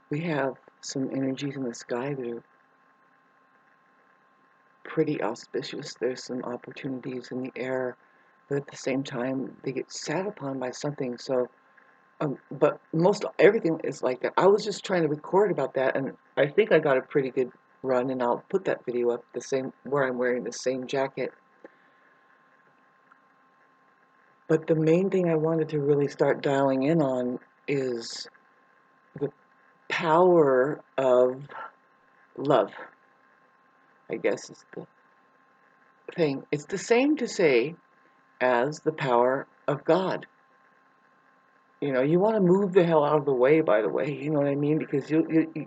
we have some energies in the sky that are pretty auspicious. There's some opportunities in the air, but at the same time, they get sat upon by something. So, but most everything is like that. I was just trying to record about that, and I think I got a pretty good run, and I'll put that video up, the same where I'm wearing the same jacket. But the main thing I wanted to really start dialing in on is the power of love, I guess is the thing. It's the same to say as the power of God. You know, you want to move the hell out of the way, by the way, you know what I mean? Because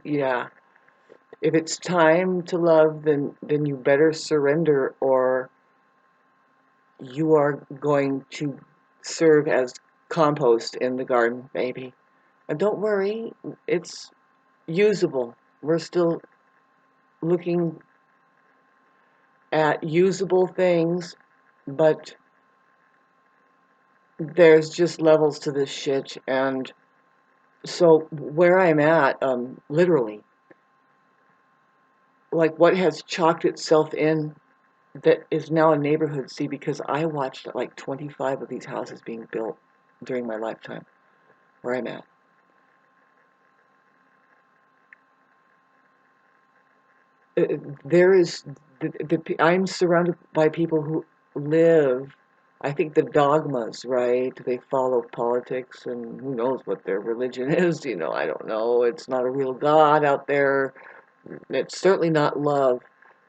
yeah, if it's time to love, then you better surrender, or you are going to serve as compost in the garden, baby. And don't worry, it's usable. We're still looking at usable things, but there's just levels to this shit. And so where I'm at, literally, like what has chalked itself in that is now a neighborhood, see, because I watched like 25 of these houses being built during my lifetime, where I'm at. There is, I'm surrounded by people who live, I think, the dogmas, right? They follow politics, and who knows what their religion is, you know, I don't know. It's not a real God out there. It's certainly not love.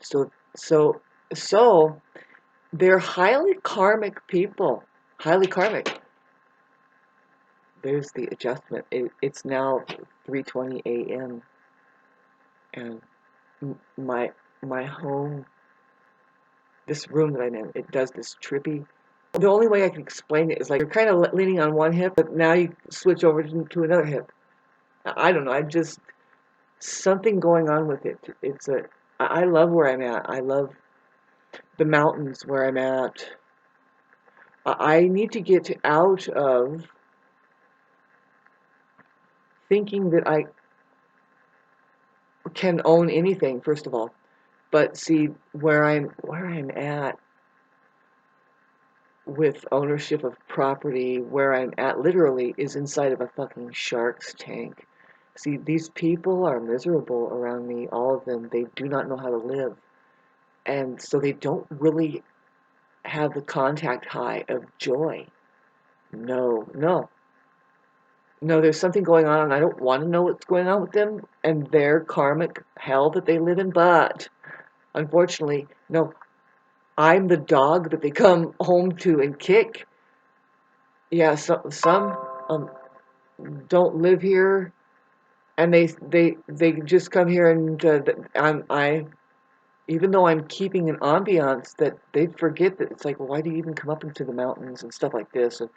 So, so, so, they're highly karmic people. Highly karmic. There's the adjustment. It's now 3:20 a.m. and my my home, this room that I'm in, it does this trippy. The only way I can explain it is like you're kind of leaning on one hip, but now you switch over to another hip. I don't know. I just something going on with it. It's a. I love where I'm at. I love the mountains where I'm at. I need to get out of thinking that I can own anything, first of all. But see where I'm at with ownership of property, where I'm at literally is inside of a fucking shark's tank. See, these people are miserable around me, all of them. They do not know how to live. And so they don't really have the contact high of joy. No, no. No, there's something going on, and I don't want to know what's going on with them and their karmic hell that they live in, but unfortunately, no, I'm the dog that they come home to and kick. Yeah, some um, don't live here, and they just come here, and I even though I'm keeping an ambiance, that they forget that it's like, well, why do you even come up into the mountains and stuff like this? And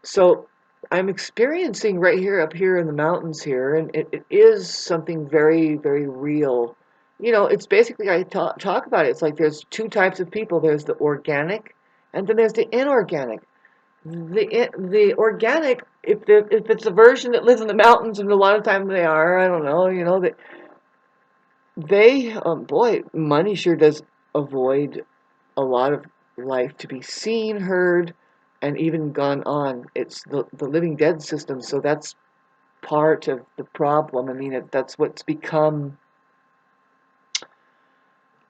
so I'm experiencing right here up here in the mountains here, and it is something very, very real. You know, it's basically, I talk about it. It's like there's two types of people. There's the organic, and then there's the inorganic. The organic, if it's a version that lives in the mountains, and a lot of times they are, I don't know, you know, they boy, money sure does avoid a lot of life to be seen, heard, and even gone on. It's the living dead system, so that's part of the problem. I mean, that's what's become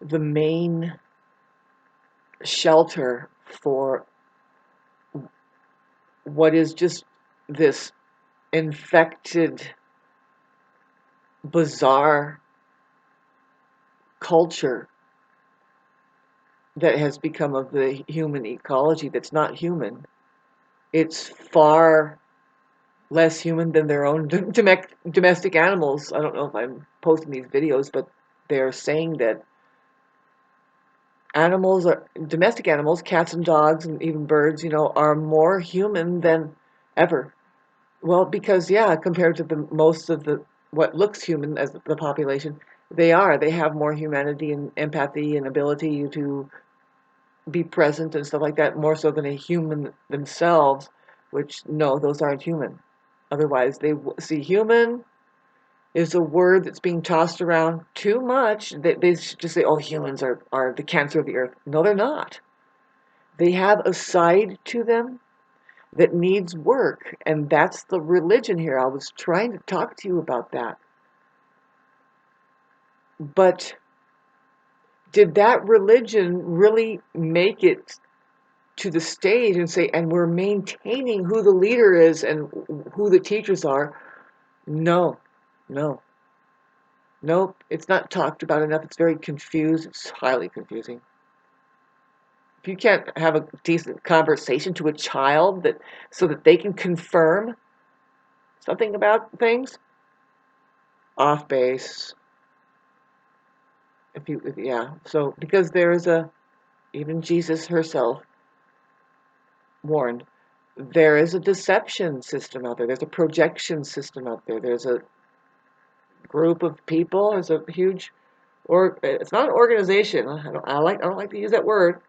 the main shelter for what is just this infected, bizarre culture that has become of the human ecology that's not human. It's far less human than their own domestic animals. I don't know if I'm posting these videos, but they're saying that animals are domestic animals, cats and dogs and even birds, you know, are more human than ever. Well, because yeah, compared to the most of the what looks human as the population, they have more humanity and empathy and ability to be present and stuff like that, more so than a human themselves, which no, those aren't human. Otherwise, they see human, is a word that's being tossed around too much. They just say, oh, humans are the cancer of the earth. No, they're not. They have a side to them that needs work, and that's the religion here. I was trying to talk to you about that. But did that religion really make it to the stage and say, and we're maintaining who the leader is and who the teachers are? No, no, nope. It's not talked about enough. It's very confused. It's highly confusing. If you can't have a decent conversation to a child so that they can confirm something about things, off base. Yeah. So because even Jesus herself warned, there is a deception system out there. There's a projection system out there. There's a group of people. There's a huge, or it's not an organization. I don't like to use that word.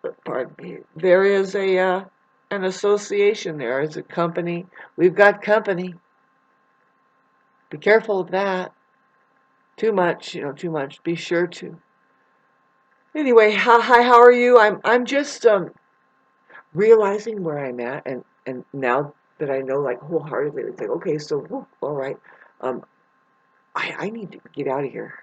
But pardon me. There is an association. There is a company. We've got company. Be careful of that. Too much, too much. Be sure to. Anyway, hi, how are you? I'm just realizing where I'm at, and now that I know, like, wholeheartedly, it's like, okay, so all right, um, I need to get out of here.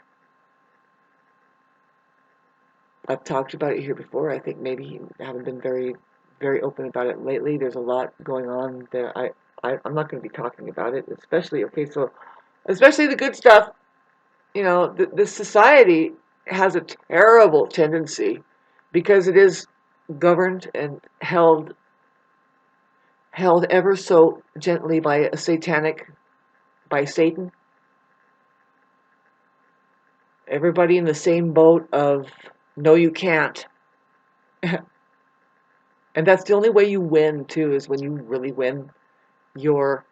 I've talked about it here before. I think maybe I haven't been very, very open about it lately. There's a lot going on that I'm not going to be talking about it, especially especially the good stuff. This society has a terrible tendency, because it is governed and held ever so gently by by Satan. Everybody in the same boat of, no, you can't. And that's the only way you win, too, is when you really win your,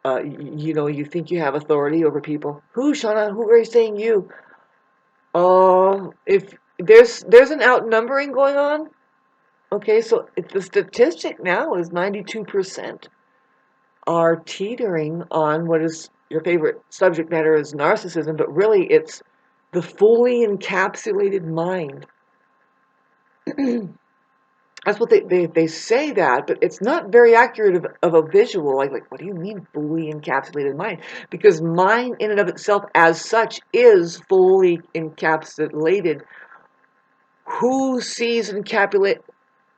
you think you have authority over people. Who, Shauna? Who are you saying you? Oh, if there's an outnumbering going on. Okay, so the statistic now is 92% are teetering on what is your favorite subject matter is narcissism, but really it's the fully encapsulated mind. That's what they say that, but it's not very accurate of a visual. Like, what do you mean fully encapsulated mind? Because mind in and of itself as such is fully encapsulated. Who sees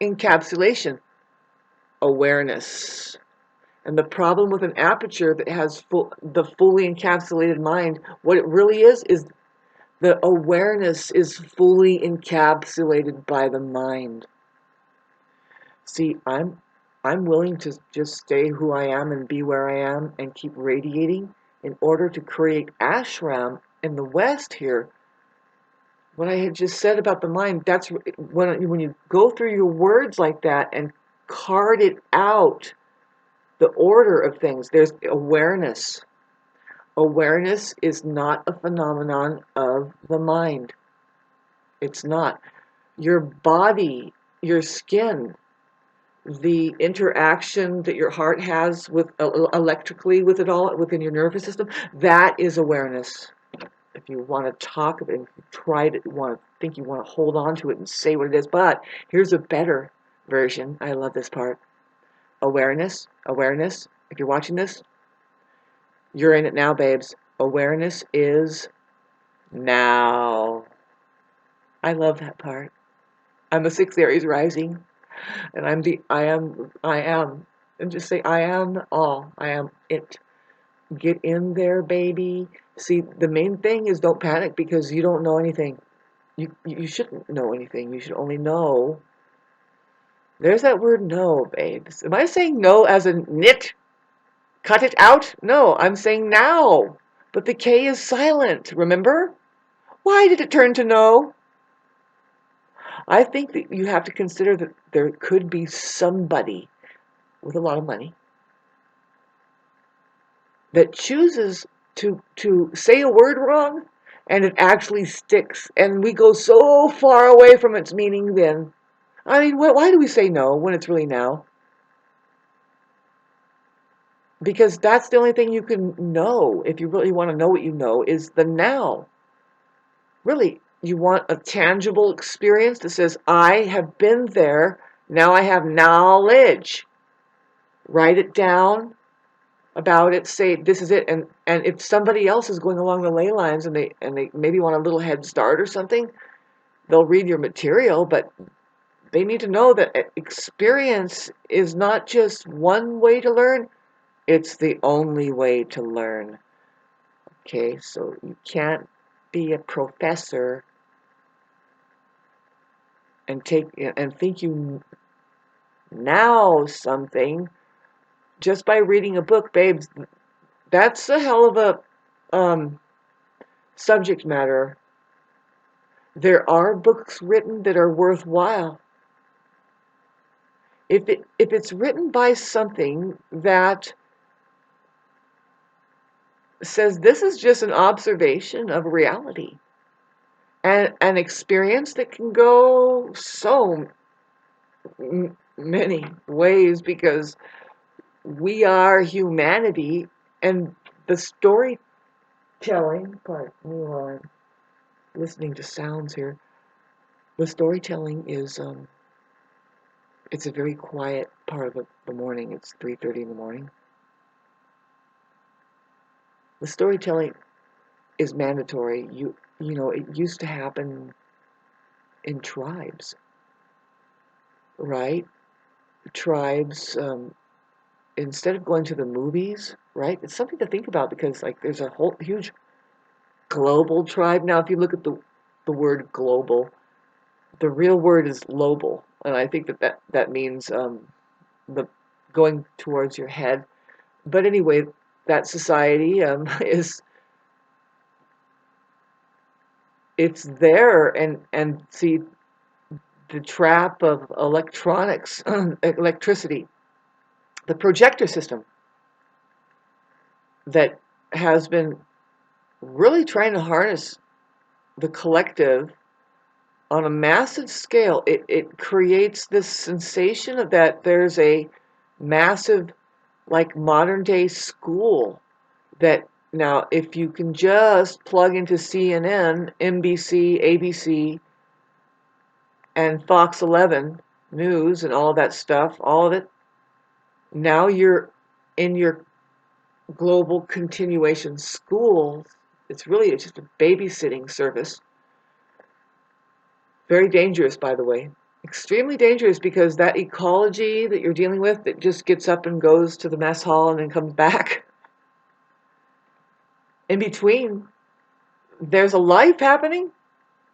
encapsulation? Awareness. And the problem with an aperture that has the fully encapsulated mind, what it really is the awareness is fully encapsulated by the mind. See, I'm willing to just stay who I am and be where I am and keep radiating in order to create ashram in the West here. What I had just said about the mind, that's when you go through your words like that and card it out, the order of things, there's awareness. Awareness is not a phenomenon of the mind. It's not. Your body, your skin, the interaction that your heart has with electrically with it all within your nervous system, that is awareness. If you want to talk about it, if you tried it, you want to hold on to it and say what it is. But here's a better version. I love this part. Awareness. If you're watching this, you're in it now, babes. Awareness is now. I love that part. I'm a 6 Aries rising, and I am, and just say, I am all. I am it. Get in there, baby. See, the main thing is don't panic because you don't know anything. You shouldn't know anything. You should only know. There's that word no, babes. Am I saying no as in knit? Cut it out? No, I'm saying now. But the K is silent, remember? Why did it turn to no? I think that you have to consider that there could be somebody with a lot of money that chooses to say a word wrong and it actually sticks. And we go so far away from its meaning then. I mean, why do we say no when it's really now? Because that's the only thing you can know, if you really want to know what you know, is the now. Really, you want a tangible experience that says, I have been there, now I have knowledge. Write it down about it, say this is it, and if somebody else is going along the ley lines and they maybe want a little head start or something, they'll read your material, but they need to know that experience is not just one way to learn, it's the only way to learn. Okay, so you can't be a professor and think you know something just by reading a book, babes. That's a hell of a subject matter. There are books written that are worthwhile. If it's written by something that says this is just an observation of reality and an experience that can go so many ways, because we are humanity, and the storytelling, pardon me while I'm listening to sounds here, the storytelling is it's a very quiet part of the morning. It's 3:30 in the morning. The storytelling is mandatory. You know, it used to happen in tribes, right? Tribes, instead of going to the movies, right? It's something to think about, because like there's a whole huge global tribe. Now, if you look at the word global, the real word is global, and I think that means the going towards your head. But anyway, that society is it's there, and see the trap of electronics, electricity, the projector system that has been really trying to harness the collective on a massive scale. It creates this sensation of that there's a massive, like, modern day school that now, if you can just plug into CNN, NBC, ABC, and Fox 11 News and all that stuff, all of it, now you're in your global continuation schools. It's really just a babysitting service. Very dangerous, by the way. Extremely dangerous, because that ecology that you're dealing with that just gets up and goes to the mess hall and then comes back. In between, there's a life happening,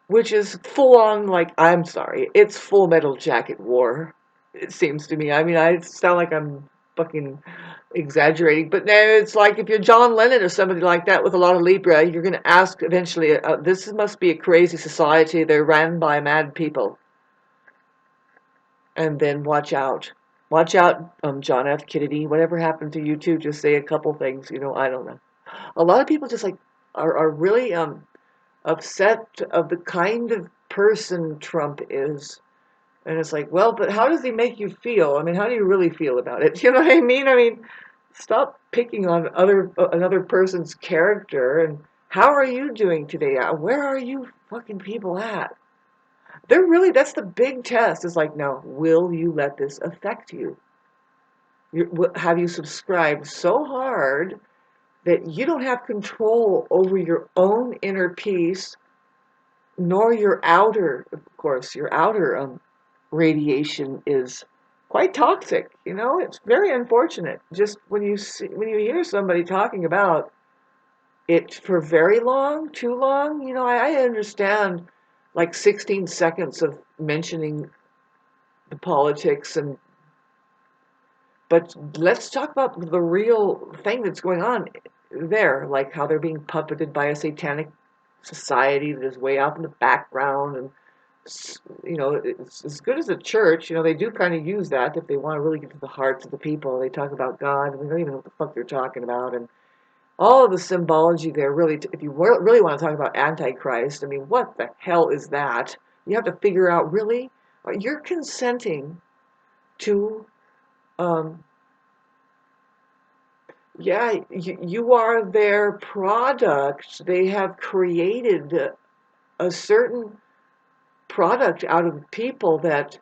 which is full on, like, I'm sorry, it's Full Metal Jacket war, it seems to me. I mean, I sound like I'm fucking exaggerating, but no, it's like if you're John Lennon or somebody like that with a lot of Libra, you're going to ask eventually, this must be a crazy society. They're ran by mad people. And then watch out. Watch out, John F. Kennedy. Whatever happened to you two? Just say a couple things. I don't know. A lot of people just like are really upset of the kind of person Trump is. And it's like, well, but how does he make you feel? I mean, how do you really feel about it? You know what I mean? I mean, stop picking on another person's character. And how are you doing today? Where are you fucking people at? That's the big test. Is like, now, will you let this affect you? Have you subscribed so hard that you don't have control over your own inner peace, nor your outer? Of course, your outer radiation is quite toxic. It's very unfortunate. Just when you hear somebody talking about it for very long, too long, I understand, like 16 seconds of mentioning the politics, but let's talk about the real thing that's going on there, like how they're being puppeted by a satanic society that is way out in the background. And it's as good as a church. They do kind of use that if they want to really get to the hearts of the people. They talk about God, and they don't even know what the fuck they're talking about. And all of the symbology there, really, if you really want to talk about Antichrist, I mean, what the hell is that? You have to figure out, really, you're consenting to Yeah, you are their product. They have created a certain product out of people that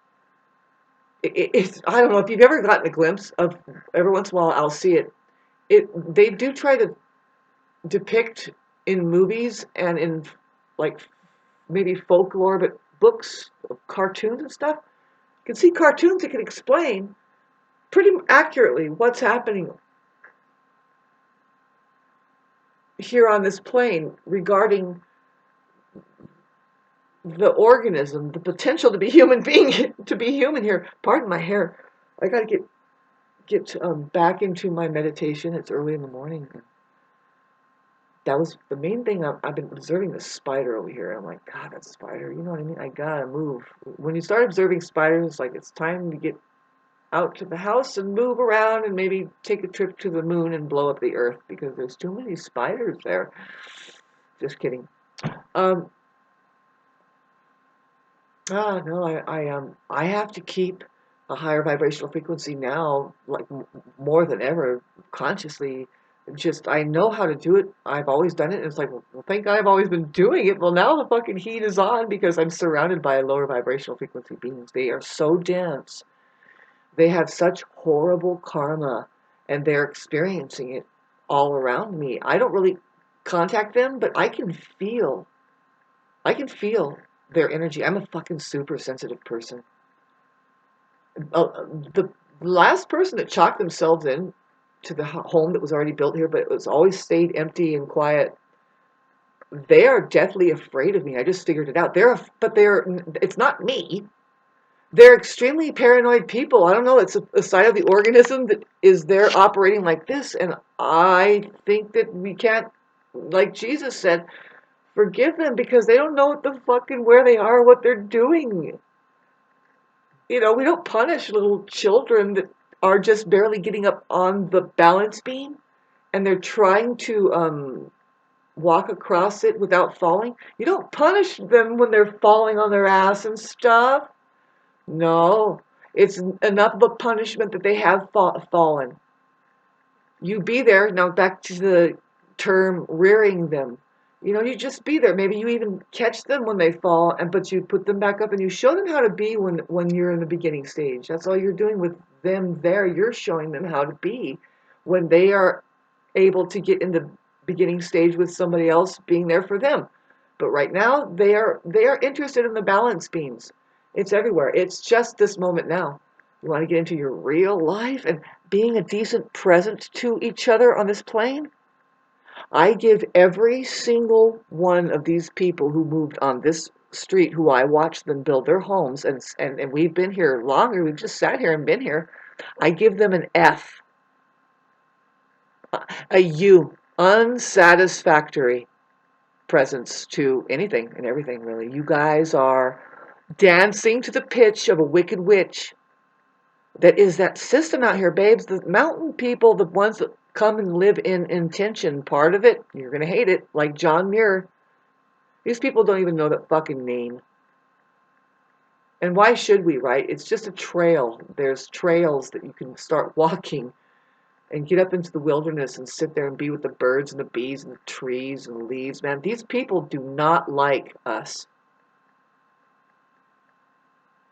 it's, I don't know if you've ever gotten a glimpse of, every once in a while I'll see it. They do try to depict in movies and in like maybe folklore, but books, cartoons and stuff. You can see cartoons that can explain pretty accurately what's happening here on this plane regarding the organism, the potential to be human being, to be human here. Pardon my hair. I got to get back into my meditation. It's early in the morning. That was the main thing. I've been observing the spider over here. I'm like, God, that spider. You know what I mean? I gotta move. When you start observing spiders, it's like it's time to get out to the house and move around and maybe take a trip to the moon and blow up the earth because there's too many spiders there. Just kidding. Um, no, I have to keep a higher vibrational frequency now, like more than ever, consciously. Just I know how to do it. I've always done it. And it's like, well, thank God I've always been doing it. Well, now the fucking heat is on because I'm surrounded by lower vibrational frequency beings. They are so dense. They have such horrible karma, and they're experiencing it all around me. I don't really contact them, but I can feel their energy. I'm a fucking super sensitive person. The last person that chalked themselves in to the home that was already built here, but it was always stayed empty and quiet. They are deathly afraid of me. I just figured it out. It's not me. They're extremely paranoid people. I don't know. It's a side of the organism that is there operating like this. And I think that we can't, like Jesus said, forgive them because they don't know what the fucking where they are, what they're doing. You know, we don't punish little children that are just barely getting up on the balance beam and they're trying to walk across it without falling. You don't punish them when they're falling on their ass and stuff. No, it's enough of a punishment that they have fallen. You be there. Now back to the term rearing them. You know, you just be there. Maybe you even catch them when they fall, and but you put them back up and you show them how to be when you're in the beginning stage. That's all you're doing with them there. You're showing them how to be when they are able to get in the beginning stage with somebody else being there for them. But right now they are interested in the balance beams. It's everywhere. It's just this moment now. You want to get into your real life and being a decent present to each other on this plane? I give every single one of these people who moved on this street, who I watched them build their homes, and we've been here longer, we've just sat here and been here, I give them an F, a U, unsatisfactory presence to anything and everything, really. You guys are dancing to the pitch of a wicked witch. That is that system out here, babes. The mountain people, the ones that come and live in intention, part of it, you're going to hate it, like John Muir. These people don't even know that fucking name. And why should we, right? It's just a trail. There's trails that you can start walking and get up into the wilderness and sit there and be with the birds and the bees and the trees and the leaves. Man, these people do not like us.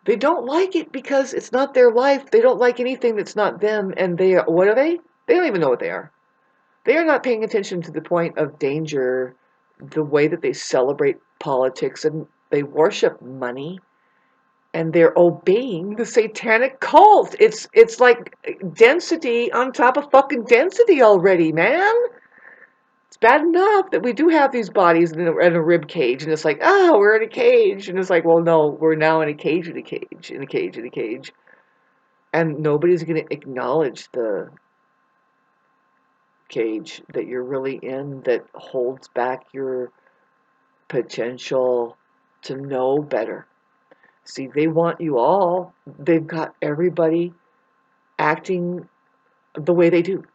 They don't like it because it's not their life. They don't like anything that's not them. And they are, what are they? They don't even know what they are. They are not paying attention to the point of danger, the way that they celebrate politics, and they worship money, and they're obeying the satanic cult. It's like density on top of fucking density already, man. It's bad enough that we do have these bodies in a rib cage, and it's like, oh, we're in a cage, and it's like, well, no, we're now in a cage in a cage, in a cage in a cage, and nobody's going to acknowledge the cage that you're really in that holds back your potential to know better. See, they want you all. They've got everybody acting the way they do.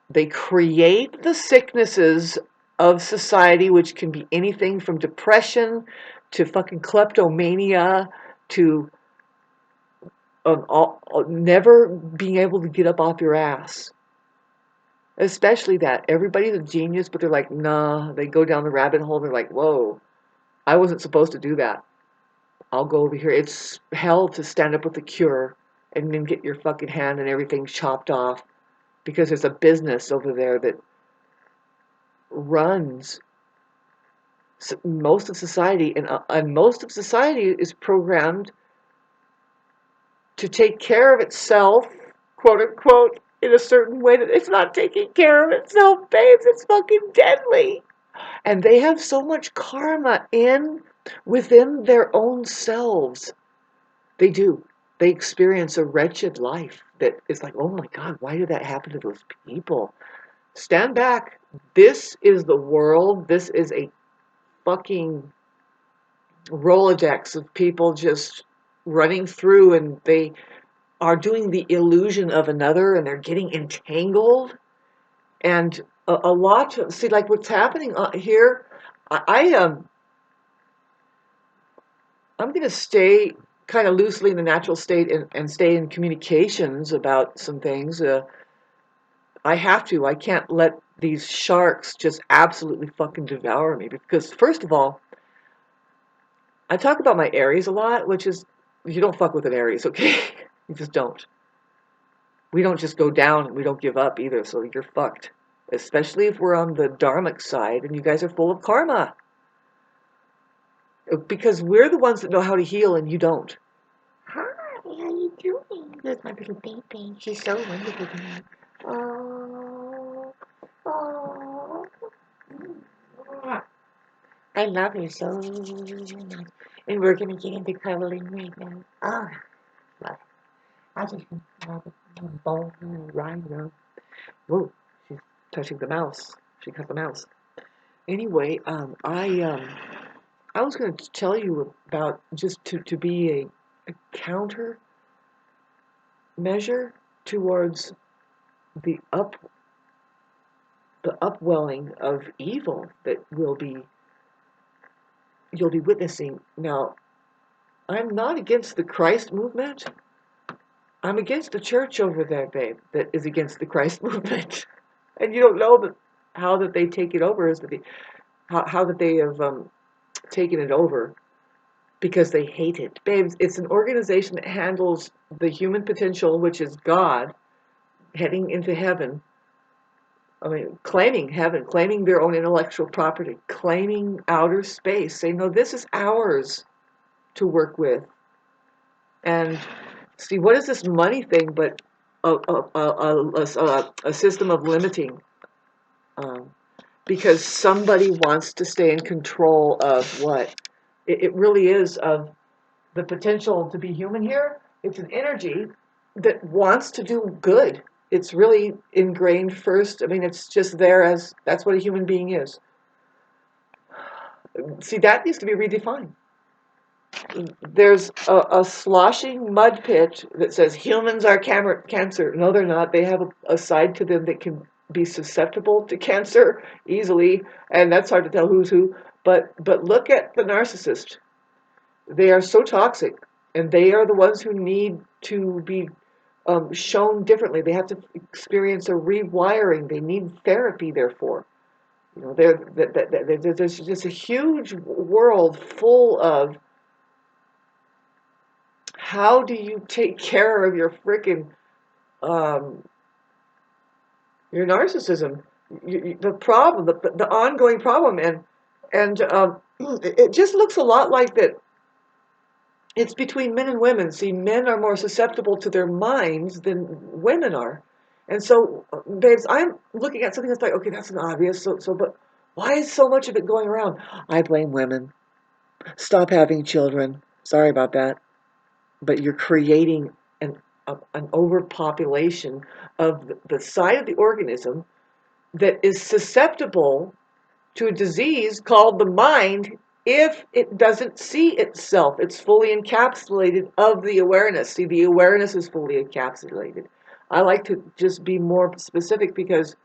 They create the sicknesses of society, which can be anything from depression to fucking kleptomania to never being able to get up off your ass. Especially that. Everybody's a genius, but they're like, nah. They go down the rabbit hole. They're like, whoa, I wasn't supposed to do that. I'll go over here. It's hell to stand up with the cure and then get your fucking hand and everything chopped off because there's a business over there that runs most of society, and most of society is programmed to take care of itself, quote unquote, in a certain way that it's not taking care of itself, babes. It's fucking deadly. And they have so much karma within their own selves. They do. They experience a wretched life that is like, oh my God, why did that happen to those people? Stand back. This is the world. This is a fucking Rolodex of people just running through, and they are doing the illusion of another, and they're getting entangled. And a lot of, see, like what's happening here, I'm going to stay kind of loosely in the natural state and stay in communications about some things. I have to. I can't let these sharks just absolutely fucking devour me because, first of all, I talk about my Aries a lot, which is you don't fuck with an Aries, okay? You just don't. We don't just go down and we don't give up either, so you're fucked. Especially if we're on the dharmic side and you guys are full of karma. Because we're the ones that know how to heal and you don't. Hi, how you doing? There's my little baby. She's so wonderful to me. Oh, oh. I love her so much. And we're going to get into cuddling right now. Oh, love it. I just love it. Ball right now. Whoa, she's touching the mouse. She cut the mouse. Anyway, I was going to tell you about just to be a counter measure towards the up the upwelling of evil that you'll be witnessing. Now, I'm not against the Christ movement. I'm against the church over there, babe, that is against the Christ movement. And you don't know how that they take it over is that how that they have taken it over because they hate it. Babes, it's an organization that handles the human potential, which is God, heading into heaven. I mean, claiming heaven, claiming their own intellectual property, claiming outer space, saying, no, this is ours to work with. And see, what is this money thing but a system of limiting? Um, because somebody wants to stay in control of what? It really is of the potential to be human here. It's an energy that wants to do good. It's really ingrained first. I mean, it's just there as that's what a human being is. See, that needs to be redefined. There's a sloshing mud pit that says humans are cancer. No, they're not. They have a side to them that can be susceptible to cancer easily, and that's hard to tell who's who. But look at the narcissist. They are so toxic, and they are the ones who need to be shown differently. They have to experience a rewiring. They need therapy, therefore. You know, there's just a huge world full of how do you take care of your frickin' um, your narcissism, the problem, the ongoing problem, and it just looks a lot like that. It's between men and women. See, men are more susceptible to their minds than women are, and so, babes, I'm looking at something that's like, okay, that's an obvious. But why is so much of it going around? I blame women. Stop having children. Sorry about that. But you're creating an overpopulation of the side of the organism that is susceptible to a disease called the mind if it doesn't see itself. It's fully encapsulated of the awareness. See, the awareness is fully encapsulated. I like to just be more specific because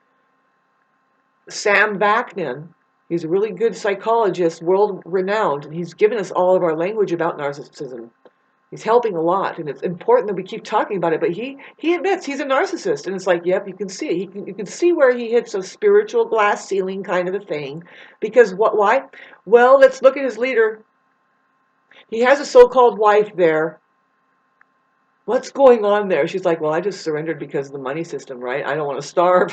Sam Vaknin, he's a really good psychologist, world renowned, and he's given us all of our language about narcissism. He's helping a lot, and it's important that we keep talking about it. But he admits he's a narcissist, and it's like, yep, you can see it. You can see where he hits a spiritual glass ceiling kind of a thing, because what? Why? Well, let's look at his leader. He has a so-called wife there. What's going on there? She's like, well, I just surrendered because of the money system, right? I don't want to starve.